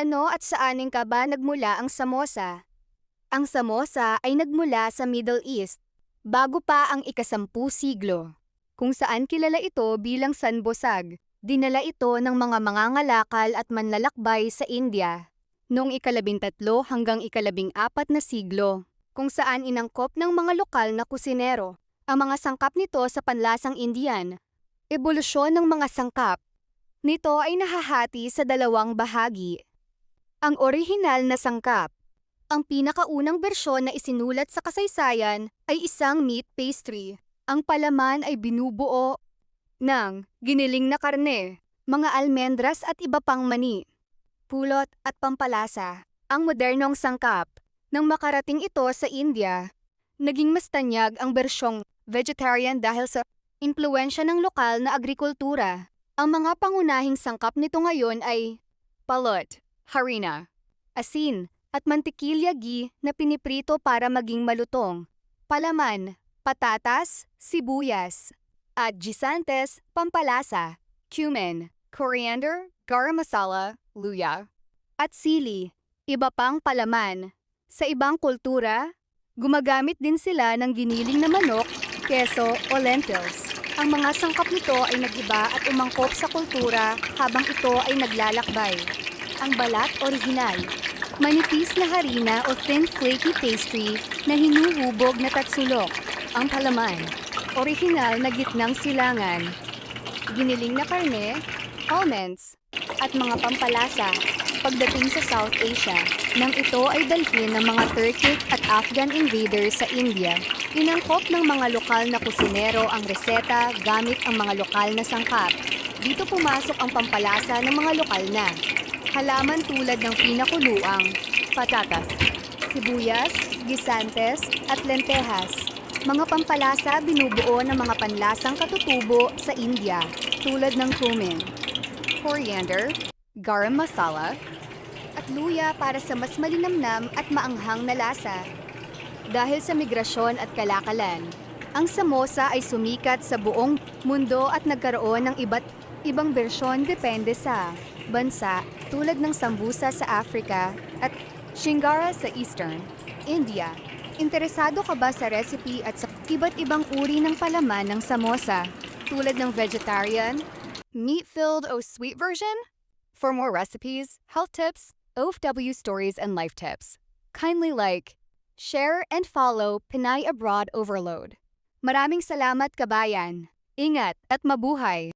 Ano at saanin ka ba nagmula ang samosa? Ang samosa ay nagmula sa Middle East, bago pa ang ika-10 siglo, kung saan kilala ito bilang sanbosag. Dinala ito ng mga mangangalakal at manlalakbay sa India noong ika-13 hanggang ika-14 na siglo, kung saan inangkop ng mga lokal na kusinero ang mga sangkap nito sa panlasang Indian. Ebolusyon ng mga sangkap nito ay nahahati sa dalawang bahagi. Ang orihinal na sangkap. Ang pinakaunang bersyon na isinulat sa kasaysayan ay isang meat pastry. Ang palaman ay binubuo ng giniling na karne, mga almendras at iba pang mani, pulot at pampalasa. Ang modernong sangkap. Nang makarating ito sa India, naging mas tanyag ang bersyong vegetarian dahil sa impluwensya ng lokal na agrikultura. Ang mga pangunahing sangkap nito ngayon ay palot, harina, asin, at mantikilya ghee na piniprito para maging malutong, palaman, patatas, sibuyas, at gisantes, pampalasa, cumin, coriander, garam masala, luya, at sili, iba pang palaman. Sa ibang kultura, gumagamit din sila ng giniling na manok, keso o lentils. Ang mga sangkap nito ay nag-iba at umangkop sa kultura habang ito ay naglalakbay. Ang balat orihinal. Manipis na harina o thin flaky pastry na hinuhubog na tatsulok. Ang palaman. Orihinal na gitnang silangan. Giniling na karne, almonds, at mga pampalasa. Pagdating sa South Asia, nang ito ay dalhin ng mga Turkic at Afghan invaders sa India, inangkop ng mga lokal na kusinero ang reseta gamit ang mga lokal na sangkap. Dito pumasok ang pampalasa ng mga lokal na halaman tulad ng pinakuluang, patatas, sibuyas, gisantes, at lentehas. Mga pampalasa binubuo ng mga panlasang katutubo sa India tulad ng cumin, coriander, garam masala, at luya para sa mas malinamnam at maanghang na lasa. Dahil sa migrasyon at kalakalan, ang samosa ay sumikat sa buong mundo at nagkaroon ng iba't ibang bersyon depende sa bansa tulad ng sambusa sa Africa at shingara sa Eastern India. Interesado ka ba sa recipe at sa iba't ibang uri ng palaman ng samosa tulad ng vegetarian, meat-filled o sweet version? For more recipes, health tips, OFW stories, and life tips, kindly like, share, and follow Pinay Abroad Overload. Maraming salamat kabayan. Ingat at mabuhay!